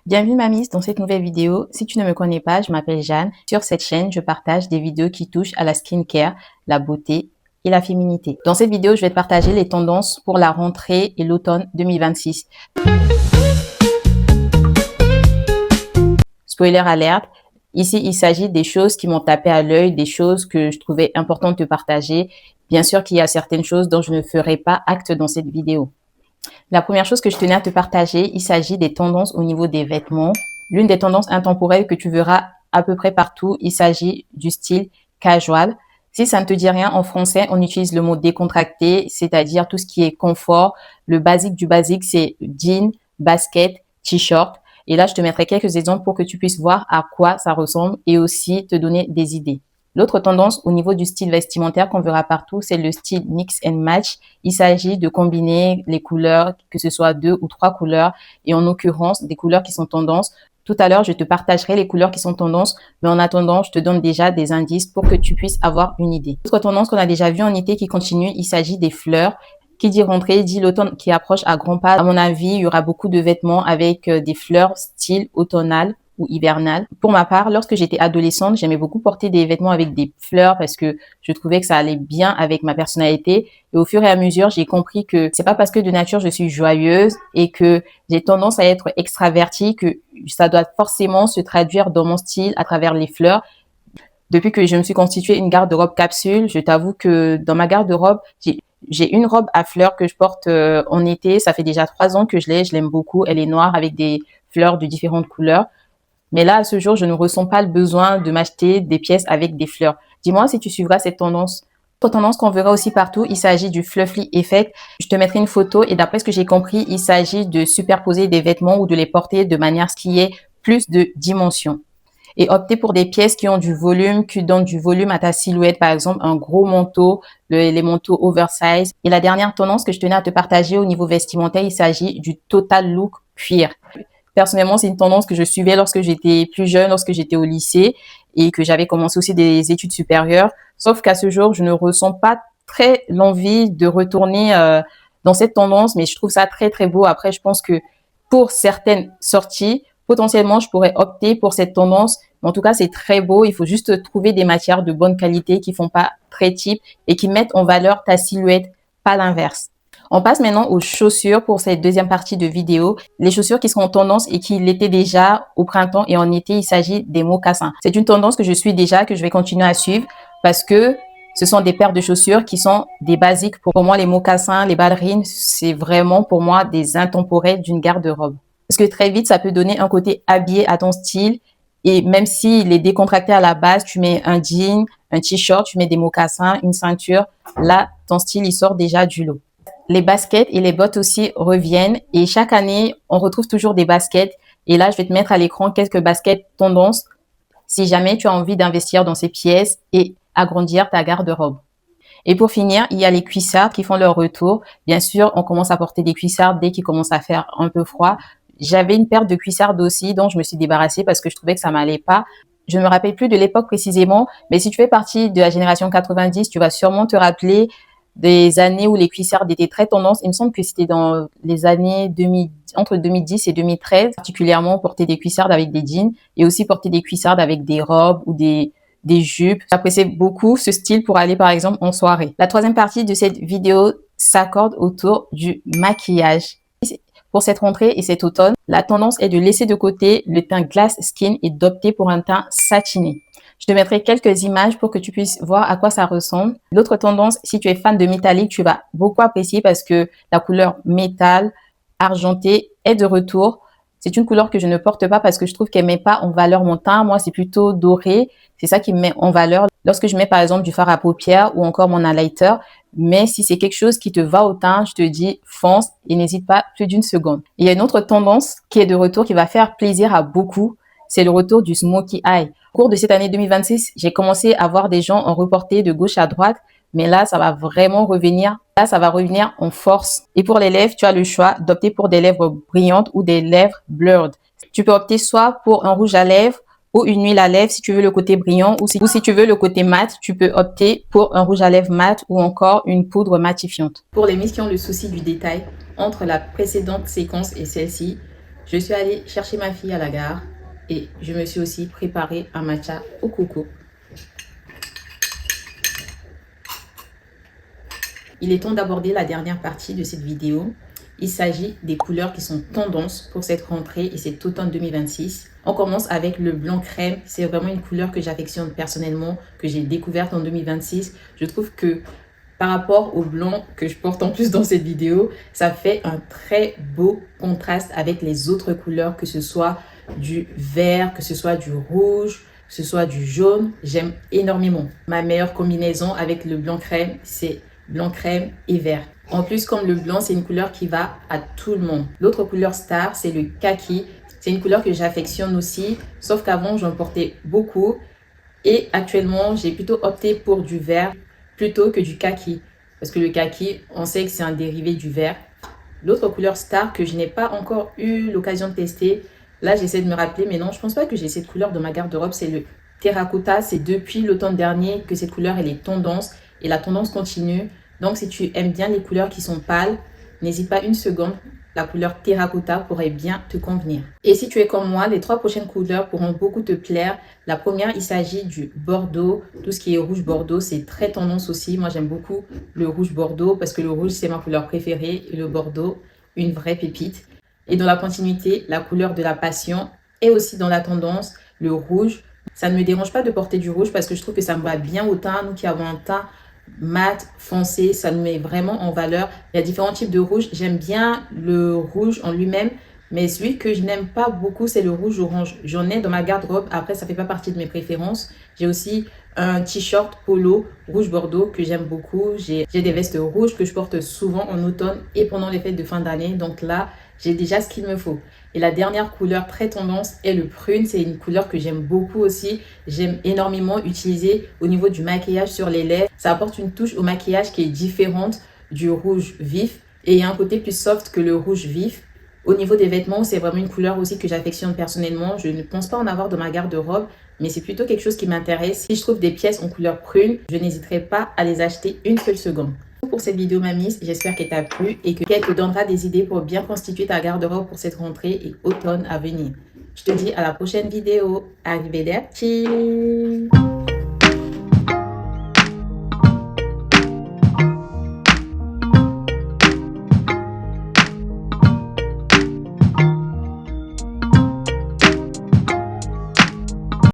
Bienvenue ma Miss dans cette nouvelle vidéo. Si tu ne me connais pas, je m'appelle Jeanne. Sur cette chaîne, je partage des vidéos qui touchent à la skincare, la beauté et la féminité. Dans cette vidéo, je vais te partager les tendances pour la rentrée et l'automne 2026. Spoiler alerte, ici il s'agit des choses qui m'ont tapé à l'œil, des choses que je trouvais importantes de partager. Bien sûr qu'il y a certaines choses dont je ne ferai pas acte dans cette vidéo. La première chose que je tenais à te partager, il s'agit des tendances au niveau des vêtements. L'une des tendances intemporelles que tu verras à peu près partout, il s'agit du style casual. Si ça ne te dit rien, en français, on utilise le mot décontracté, c'est-à-dire tout ce qui est confort. Le basique du basique, c'est jean, basket, t-shirt. Et là, je te mettrai quelques exemples pour que tu puisses voir à quoi ça ressemble et aussi te donner des idées. L'autre tendance au niveau du style vestimentaire qu'on verra partout, c'est le style mix and match. Il s'agit de combiner les couleurs, que ce soit 2 ou 3 couleurs, et en l'occurrence, des couleurs qui sont tendances. Tout à l'heure, je te partagerai les couleurs qui sont tendances, mais en attendant, je te donne déjà des indices pour que tu puisses avoir une idée. L'autre tendance qu'on a déjà vue en été qui continue, il s'agit des fleurs. Qui dit rentrée, dit l'automne qui approche à grands pas. À mon avis, il y aura beaucoup de vêtements avec des fleurs style automnal ou hivernal. Pour ma part, lorsque j'étais adolescente, j'aimais beaucoup porter des vêtements avec des fleurs parce que je trouvais que ça allait bien avec ma personnalité. Et au fur et à mesure, j'ai compris que c'est pas parce que de nature je suis joyeuse et que j'ai tendance à être extravertie que ça doit forcément se traduire dans mon style à travers les fleurs. Depuis que je me suis constituée une garde-robe capsule, je t'avoue que dans ma garde-robe, j'ai une robe à fleurs que je porte en été. Ça fait déjà 3 ans que je l'aime beaucoup. Elle est noire avec des fleurs de différentes couleurs. Mais là, à ce jour, je ne ressens pas le besoin de m'acheter des pièces avec des fleurs. Dis-moi si tu suivras cette tendance. Autre tendance qu'on verra aussi partout, il s'agit du fluffy effect. Je te mettrai une photo et d'après ce que j'ai compris, il s'agit de superposer des vêtements ou de les porter de manière à ce qu'il y ait plus de dimensions. Et opter pour des pièces qui ont du volume, qui donnent du volume à ta silhouette, par exemple un gros manteau, les manteaux oversize. Et la dernière tendance que je tenais à te partager au niveau vestimentaire, il s'agit du total look cuir. Personnellement, c'est une tendance que je suivais lorsque j'étais plus jeune, lorsque j'étais au lycée et que j'avais commencé aussi des études supérieures. Sauf qu'à ce jour, je ne ressens pas très l'envie de retourner dans cette tendance, mais je trouve ça très, très beau. Après, je pense que pour certaines sorties, potentiellement, je pourrais opter pour cette tendance. Mais en tout cas, c'est très beau. Il faut juste trouver des matières de bonne qualité qui font pas très cheap et qui mettent en valeur ta silhouette, pas l'inverse. On passe maintenant aux chaussures pour cette deuxième partie de vidéo. Les chaussures qui seront en tendance et qui l'étaient déjà au printemps et en été, il s'agit des mocassins. C'est une tendance que je suis déjà, que je vais continuer à suivre parce que ce sont des paires de chaussures qui sont des basiques. Pour moi, les mocassins, les ballerines, c'est vraiment pour moi des intemporels d'une garde-robe. Parce que très vite, ça peut donner un côté habillé à ton style. Et même s'il est décontracté à la base, tu mets un jean, un t-shirt, tu mets des mocassins, une ceinture. Là, ton style, il sort déjà du lot. Les baskets et les bottes aussi reviennent et chaque année, on retrouve toujours des baskets. Et là, je vais te mettre à l'écran quelques baskets tendances si jamais tu as envie d'investir dans ces pièces et agrandir ta garde-robe. Et pour finir, il y a les cuissards qui font leur retour. Bien sûr, on commence à porter des cuissards dès qu'il commence à faire un peu froid. J'avais une paire de cuissards aussi dont je me suis débarrassée parce que je trouvais que ça m'allait pas. Je ne me rappelle plus de l'époque précisément, mais si tu fais partie de la génération 90, tu vas sûrement te rappeler des années où les cuissardes étaient très tendance. Il me semble que c'était dans les années 2000, entre 2010 et 2013, particulièrement porter des cuissardes avec des jeans et aussi porter des cuissardes avec des robes ou des jupes. J'appréciais beaucoup ce style pour aller par exemple en soirée. La troisième partie de cette vidéo s'accorde autour du maquillage. Pour cette rentrée et cet automne, la tendance est de laisser de côté le teint glass skin et d'opter pour un teint satiné. Je te mettrai quelques images pour que tu puisses voir à quoi ça ressemble. L'autre tendance, si tu es fan de métallique, tu vas beaucoup apprécier parce que la couleur métal argenté est de retour. C'est une couleur que je ne porte pas parce que je trouve qu'elle met pas en valeur mon teint. Moi, c'est plutôt doré. C'est ça qui me met en valeur lorsque je mets par exemple du fard à paupières ou encore mon highlighter. Mais si c'est quelque chose qui te va au teint, je te dis fonce et n'hésite pas plus d'une seconde. Il y a une autre tendance qui est de retour qui va faire plaisir à beaucoup. C'est le retour du smokey eye. Au cours de cette année 2026, j'ai commencé à voir des gens en reporter de gauche à droite. Mais là, ça va vraiment revenir. Là, ça va revenir en force. Et pour les lèvres, tu as le choix d'opter pour des lèvres brillantes ou des lèvres blurred. Tu peux opter soit pour un rouge à lèvres ou une huile à lèvres si tu veux le côté brillant ou si tu veux le côté mat, tu peux opter pour un rouge à lèvres mat ou encore une poudre matifiante. Pour les miss qui ont le souci du détail, entre la précédente séquence et celle-ci, Je suis allée chercher ma fille à la gare et je me suis aussi préparé un matcha au coco. Il est temps d'aborder la dernière partie de cette vidéo. Il s'agit des couleurs qui sont tendances pour cette rentrée et cet automne 2026. On commence avec le blanc crème. C'est vraiment une couleur que j'affectionne personnellement, que j'ai découverte en 2026. Je trouve que par rapport au blanc que je porte en plus dans cette vidéo, ça fait un très beau contraste avec les autres couleurs, que ce soit du vert, que ce soit du rouge, que ce soit du jaune. J'aime énormément. Ma meilleure combinaison avec le blanc crème, c'est blanc crème et vert. En plus, comme le blanc, c'est une couleur qui va à tout le monde. L'autre couleur star, c'est le kaki. C'est une couleur que j'affectionne aussi, sauf qu'avant, j'en portais beaucoup. Et actuellement, j'ai plutôt opté pour du vert plutôt que du kaki. Parce que le kaki, on sait que c'est un dérivé du vert. L'autre couleur star que je n'ai pas encore eu l'occasion de tester, là, j'essaie de me rappeler, mais non, je pense pas que j'ai cette couleur dans ma garde-robe. C'est le terracotta. C'est depuis l'automne dernier que cette couleur, elle est tendance. Et la tendance continue. Donc, si tu aimes bien les couleurs qui sont pâles, n'hésite pas une seconde. La couleur terracotta pourrait bien te convenir. Et si tu es comme moi, les 3 prochaines couleurs pourront beaucoup te plaire. La première, il s'agit du bordeaux. Tout ce qui est rouge bordeaux, c'est très tendance aussi. Moi, j'aime beaucoup le rouge bordeaux parce que le rouge, c'est ma couleur préférée. Et le bordeaux, une vraie pépite. Et dans la continuité, la couleur de la passion est aussi dans la tendance, le rouge. Ça ne me dérange pas de porter du rouge parce que je trouve que ça me va bien au teint. Nous qui avons un teint mat, foncé, ça nous met vraiment en valeur. Il y a différents types de rouge. J'aime bien le rouge en lui-même, mais celui que je n'aime pas beaucoup, c'est le rouge orange. J'en ai dans ma garde-robe. Après, ça fait pas partie de mes préférences. J'ai aussi un t-shirt polo rouge bordeaux que j'aime beaucoup. J'ai des vestes rouges que je porte souvent en automne et pendant les fêtes de fin d'année. Donc là, j'ai déjà ce qu'il me faut. Et la dernière couleur très tendance est le prune. C'est une couleur que j'aime beaucoup aussi. J'aime énormément utiliser au niveau du maquillage sur les lèvres. Ça apporte une touche au maquillage qui est différente du rouge vif. Et il y a un côté plus soft que le rouge vif. Au niveau des vêtements, c'est vraiment une couleur aussi que j'affectionne personnellement. Je ne pense pas en avoir dans ma garde-robe, mais c'est plutôt quelque chose qui m'intéresse. Si je trouve des pièces en couleur prune, je n'hésiterai pas à les acheter une seule seconde. Pour cette vidéo ma miss, j'espère qu'elle t'a plu et qu'elle te donnera des idées pour bien constituer ta garde-robe pour cette rentrée et automne à venir. Je te dis à la prochaine vidéo. Arrivederci!